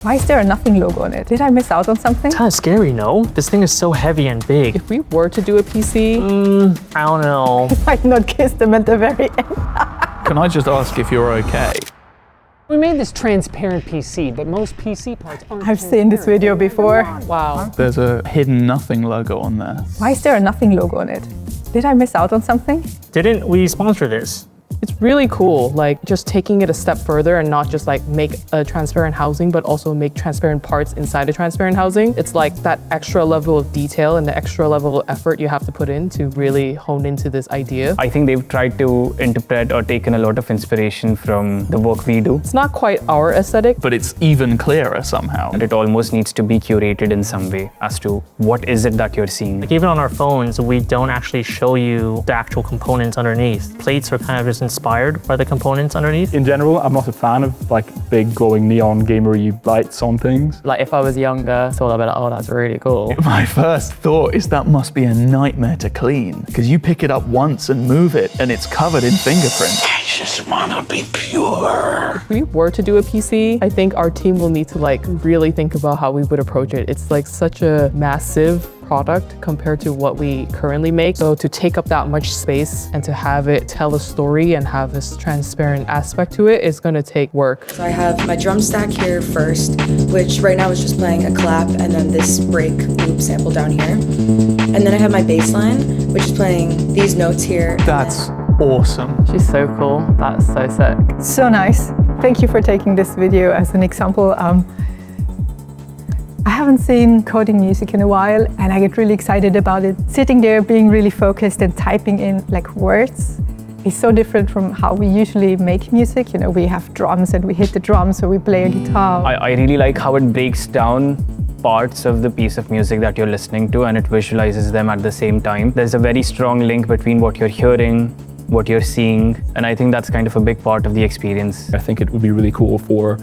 Why is there a nothing logo on it? Did I miss out on something? It's kind of scary, no? This thing is so heavy and big. If we were to do a PC, I don't know. I might not kiss them at the very end. Can I just ask if you're okay? We made this transparent PC, but most PC parts aren't. I've seen this video before. wow. There's a hidden nothing logo on there. Why is there a nothing logo on it? Did I miss out on something? Didn't we sponsor this? It's really cool, like just taking it a step further and not just like make a transparent housing, but also make transparent parts inside a transparent housing. It's like that extra level of detail and the extra level of effort you have to put in to really hone into this idea. I think they've tried to interpret or taken a lot of inspiration from the work we do. It's not quite our aesthetic. But it's even clearer somehow. And it almost needs to be curated in some way as to what is it that you're seeing. Like even on our phones, we don't actually show you the actual components underneath. Plates are kind of just inspired by the components underneath. In general, I'm not a fan of like big glowing neon gamery lights on things. Like if I was younger, thought about, oh, that's really cool. My first thought is that must be a nightmare to clean, because you pick it up once and move it and it's covered in fingerprints. I just wanna be pure. If we were to do a PC, I think our team will need to like really think about how we would approach it. It's like such a massive product compared to what we currently make. So to take up that much space and to have it tell a story and have this transparent aspect to it is gonna take work. So I have my drum stack here first, which right now is just playing a clap and then this break loop sample down here. And then I have my bass line, which is playing these notes here. That's awesome. She's so cool. That's so sick. So nice. Thank you for taking this video as an example. I haven't seen coding music in a while and I get really excited about it. Sitting there being really focused and typing in like words is so different from how we usually make music. You know, we have drums and we hit the drums or we play a guitar. I really like how it breaks down parts of the piece of music that you're listening to and it visualizes them at the same time. There's a very strong link between what you're hearing, what you're seeing, and I think that's kind of a big part of the experience. I think it would be really cool for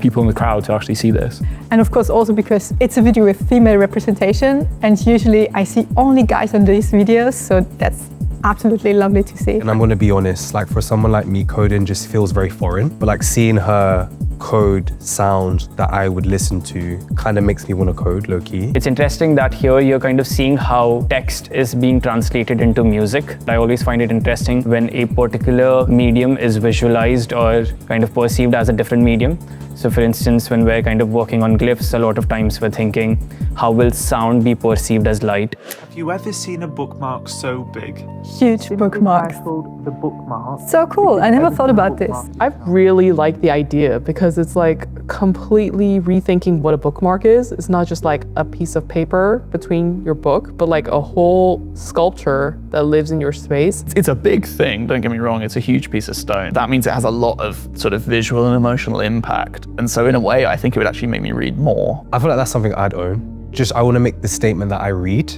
people in the crowd to actually see this. And of course also because it's a video with female representation and usually I see only guys on these videos, so that's absolutely lovely to see. And I'm gonna be honest, like for someone like me, coding just feels very foreign, but like seeing her code sound that I would listen to kind of makes me want to code low-key. It's interesting that here you're kind of seeing how text is being translated into music. I always find it interesting when a particular medium is visualized or kind of perceived as a different medium. So for instance, when we're kind of working on glyphs, a lot of times we're thinking, how will sound be perceived as light? Have you ever seen a bookmark so big? Huge bookmarks. The bookmark. So cool. I never thought about this. I really like the idea because it's like completely rethinking what a bookmark is. It's not just like a piece of paper between your book, but like a whole sculpture that lives in your space. It's a big thing, don't get me wrong, it's a huge piece of stone. That means it has a lot of sort of visual and emotional impact. And so in a way, I think it would actually make me read more. I feel like that's something I'd own. Just, I want to make the statement that I read.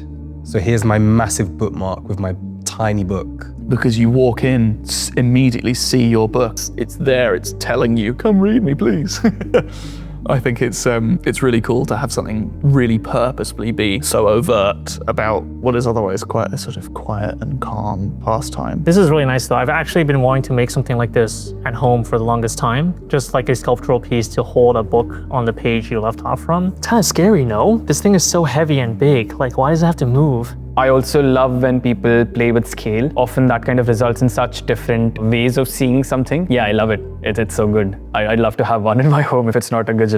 So here's my massive bookmark with my tiny book. Because you walk in, immediately see your books. It's there, it's telling you, come read me, please. I think it's really cool to have something really purposefully be so overt about what is otherwise quite a sort of quiet and calm pastime. This is really nice though. I've actually been wanting to make something like this at home for the longest time. Just like a sculptural piece to hold a book on the page you left off from. It's kind of scary, no? This thing is so heavy and big. Like, why does it have to move? I also love when people play with scale. Often that kind of results in such different ways of seeing something. Yeah, I love it. It's so good. I'd love to have one in my home if it's not $1 gajillion.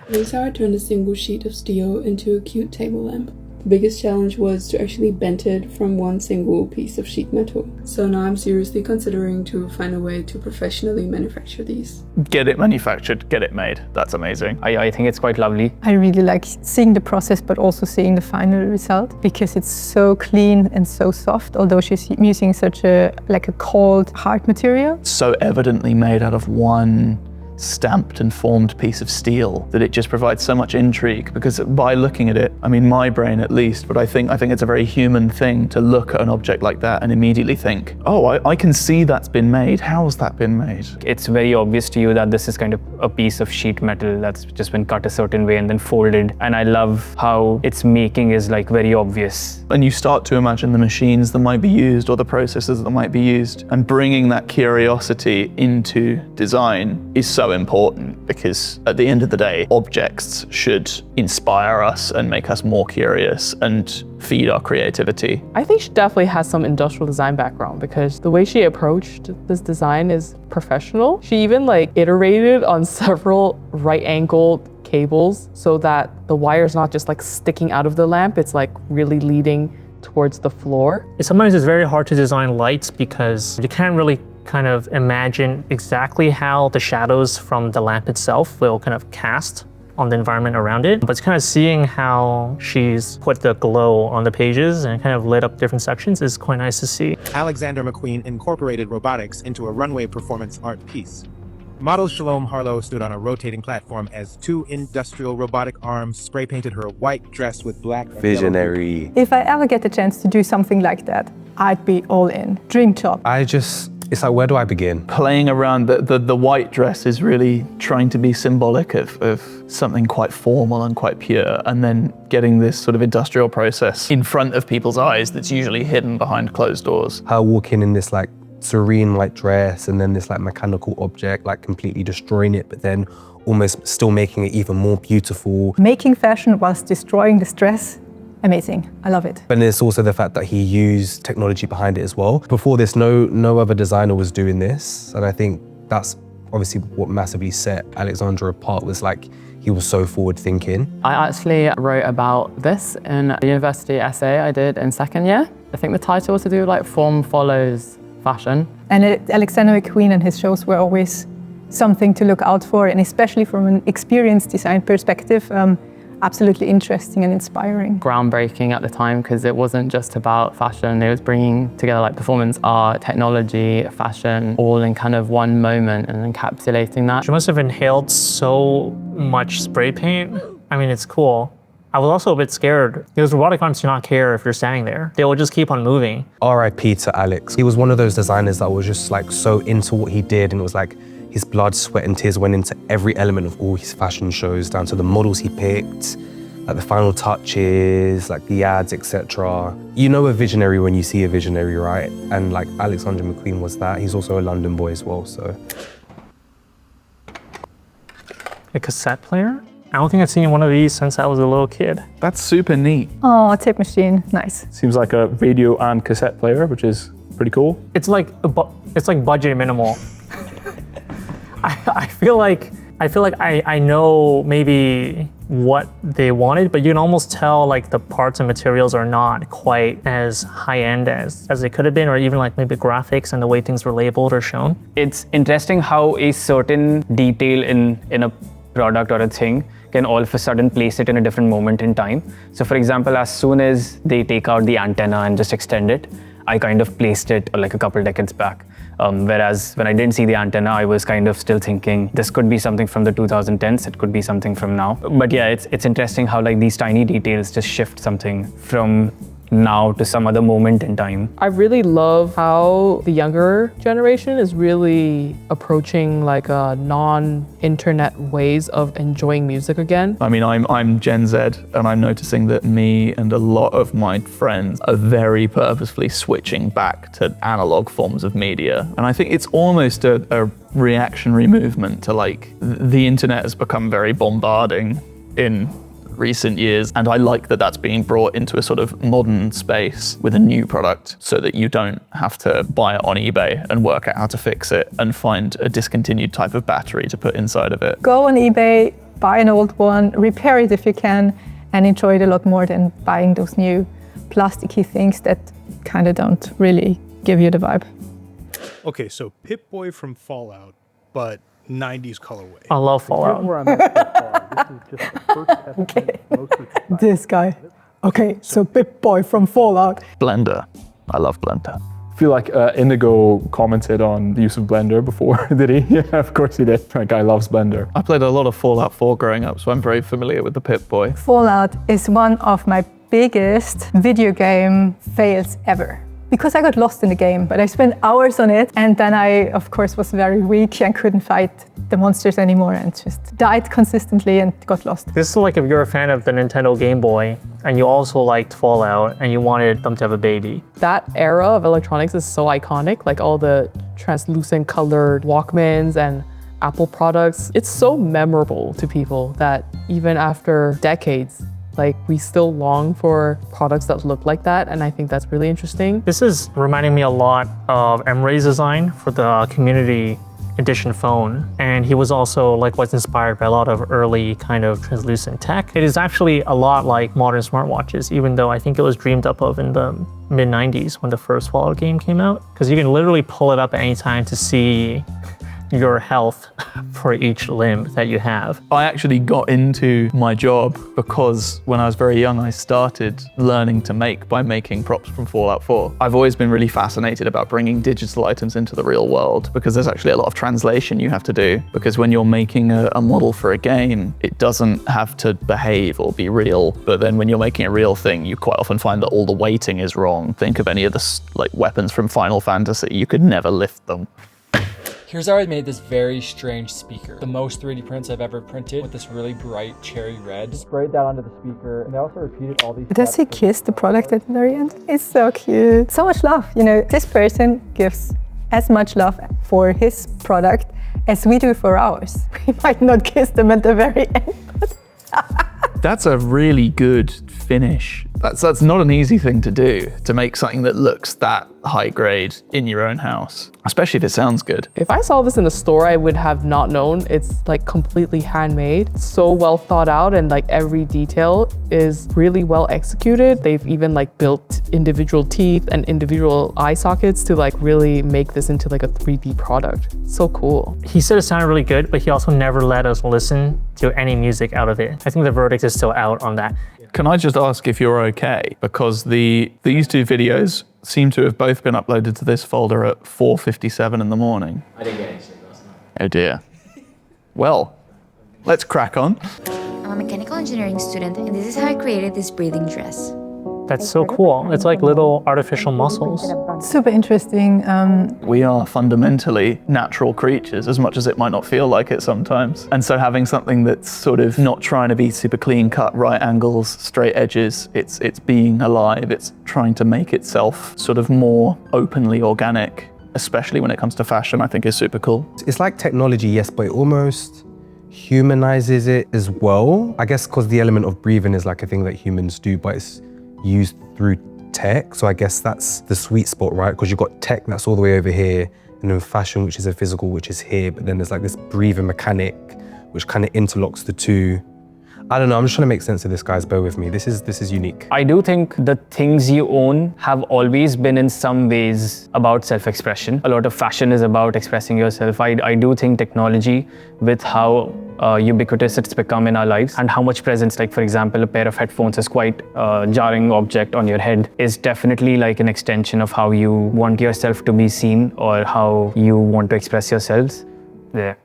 This is how I turned a single sheet of steel into a cute table lamp. The biggest challenge was to actually bend it from one single piece of sheet metal. So now I'm seriously considering to find a way to professionally manufacture these. Get it manufactured, get it made. That's amazing. I think it's quite lovely. I really like seeing the process, but also seeing the final result because it's so clean and so soft, although she's using such a cold, hard material. So evidently made out of one stamped and formed piece of steel that it just provides so much intrigue, because by looking at it, I mean my brain at least, but I think it's a very human thing to look at an object like that and immediately think, oh, I can see that's been made. How's that been made? It's very obvious to you that this is kind of a piece of sheet metal that's just been cut a certain way and then folded. And I love how its making is like very obvious. And you start to imagine the machines that might be used or the processes that might be used, and bringing that curiosity into design is so so important because at the end of the day, objects should inspire us and make us more curious and feed our creativity. I think she definitely has some industrial design background because the way she approached this design is professional. She even like iterated on several right-angled cables so that the wire is not just like sticking out of the lamp, it's like really leading towards the floor. Sometimes it's very hard to design lights because you can't really kind of imagine exactly how the shadows from the lamp itself will kind of cast on the environment around it. But it's kind of seeing how she's put the glow on the pages and kind of lit up different sections is quite nice to see. Alexander McQueen incorporated robotics into a runway performance art piece. Model Shalom Harlow stood on a rotating platform as two industrial robotic arms spray painted her white dress with black and Visionary. If I ever get the chance to do something like that, I'd be all in. Dream job. It's like, where do I begin? Playing around the white dress is really trying to be symbolic of something quite formal and quite pure, and then getting this sort of industrial process in front of people's eyes that's usually hidden behind closed doors. Her walking in this like serene white dress and then this like mechanical object, like completely destroying it, but then almost still making it even more beautiful. Making fashion whilst destroying the stress, amazing. I love it. But it's also the fact that he used technology behind it as well. Before this, no other designer was doing this. And I think that's obviously what massively set Alexander apart, was like, he was so forward thinking. I actually wrote about this in a university essay I did in second year. I think the title was to do like form follows fashion. And Alexander McQueen and his shows were always something to look out for, and especially from an experienced design perspective, absolutely interesting and inspiring. Groundbreaking at the time because it wasn't just about fashion, it was bringing together like performance art, technology, fashion, all in kind of one moment and encapsulating that. She must have inhaled so much spray paint. I mean, it's cool. I was also a bit scared because robotic arms do not care if you're standing there. They will just keep on moving. R.I.P. to Alex. He was one of those designers that was just like so into what he did, and it was like his blood, sweat and tears went into every element of all his fashion shows, down to the models he picked, like the final touches, like the ads, etc. You know a visionary when you see a visionary, right? And like Alexander McQueen was that. He's also a London boy as well, so. A cassette player? I don't think I've seen one of these since I was a little kid. That's super neat. Oh, tape machine, nice. Seems like a radio and cassette player, which is pretty cool. It's like budget minimal. I feel like I know maybe what they wanted, but you can almost tell like the parts and materials are not quite as high-end as they could have been, or even like maybe graphics and the way things were labeled or shown. It's interesting how a certain detail in a product or a thing can all of a sudden place it in a different moment in time. So for example, as soon as they take out the antenna and just extend it, I kind of placed it like a couple decades back. Whereas when I didn't see the antenna, I was kind of still thinking this could be something from the 2010s, it could be something from now. But yeah, it's interesting how like these tiny details just shift something from now to some other moment in time. I really love how the younger generation is really approaching like non-internet ways of enjoying music again. I mean, I'm Gen Z, and I'm noticing that me and a lot of my friends are very purposefully switching back to analog forms of media. And I think it's almost a reactionary movement to like, the internet has become very bombarding in recent years, and I like that that's being brought into a sort of modern space with a new product so that you don't have to buy it on eBay and work out how to fix it and find a discontinued type of battery to put inside of it. Go on eBay, buy an old one, repair it if you can, and enjoy it a lot more than buying those new plasticky things that kind of don't really give you the vibe. Okay, so Pip-Boy from Fallout, but 90s colorway. I love Fallout. Okay. This guy. Okay, so Pip-Boy from Fallout. Blender. I love Blender. I feel like Indigo commented on the use of Blender before, did he? Yeah, of course he did. That guy loves Blender. I played a lot of Fallout 4 growing up, so I'm very familiar with the Pip-Boy. Fallout is one of my biggest video game fails ever. Because I got lost in the game, but I spent hours on it, and then I, of course, was very weak and couldn't fight the monsters anymore and just died consistently and got lost. This is like if you're a fan of the Nintendo Game Boy and you also liked Fallout and you wanted them to have a baby. That era of electronics is so iconic, like all the translucent colored Walkmans, and Apple products. It's so memorable to people that even after decades, like we still long for products that look like that, and I think that's really interesting. This is reminding me a lot of Emre's design for the community edition phone, and he was also likewise inspired by a lot of early kind of translucent tech. It is actually a lot like modern smartwatches, even though I think it was dreamed up of in the mid-90s when the first Fallout game came out, because you can literally pull it up at any time to see your health for each limb that you have. I actually got into my job because when I was very young, I started learning to make by making props from Fallout 4. I've always been really fascinated about bringing digital items into the real world because there's actually a lot of translation you have to do, because when you're making a model for a game, it doesn't have to behave or be real. But then when you're making a real thing, you quite often find that all the weighting is wrong. Think of any of the weapons from Final Fantasy, you could never lift them. Here's how I made this very strange speaker. The most 3D prints I've ever printed with this really bright cherry red. Sprayed that onto the speaker, and I also repeated all these Does he kiss the product at the very end? It's so cute. So much love, you know. This person gives as much love for his product as we do for ours. We might not kiss them at the very end, but That's a really good finish. That's not an easy thing to do, to make something that looks that high grade in your own house, especially if it sounds good. If I saw this in the store, I would have not known. It's like completely handmade, so well thought out, and like every detail is really well executed. They've even like built individual teeth and individual eye sockets to like really make this into like a 3D product. So cool. He said it sounded really good, but he also never let us listen to any music out of it. I think the verdict is still out on that. Can I just ask if you're okay? Because these two videos seem to have both been uploaded to this folder at 4:57 in the morning. I didn't get any sleep last night. Oh dear. Well, let's crack on. I'm a mechanical engineering student, and this is how I created this breathing dress. That's so cool. It's like little artificial muscles. super interesting. We are fundamentally natural creatures, as much as it might not feel like it sometimes. And so having something that's sort of not trying to be super clean cut, right angles, straight edges, it's being alive, it's trying to make itself sort of more openly organic, especially when it comes to fashion, I think is super cool. It's like technology, yes, but it almost humanizes it as well. I guess because the element of breathing is like a thing that humans do, but it's used through tech. So I guess that's the sweet spot, right? Because you've got tech that's all the way over here, and then fashion, which is a physical, which is here, but then there's like this breathing mechanic, which kind of interlocks the two. I don't know, I'm just trying to make sense of this, guys, bear with me. This is unique. I do think the things you own have always been in some ways about self-expression. A lot of fashion is about expressing yourself. I do think technology, with how ubiquitous it's become in our lives and how much presence, like for example, a pair of headphones is quite a jarring object on your head, is definitely like an extension of how you want yourself to be seen or how you want to express yourselves. Yeah.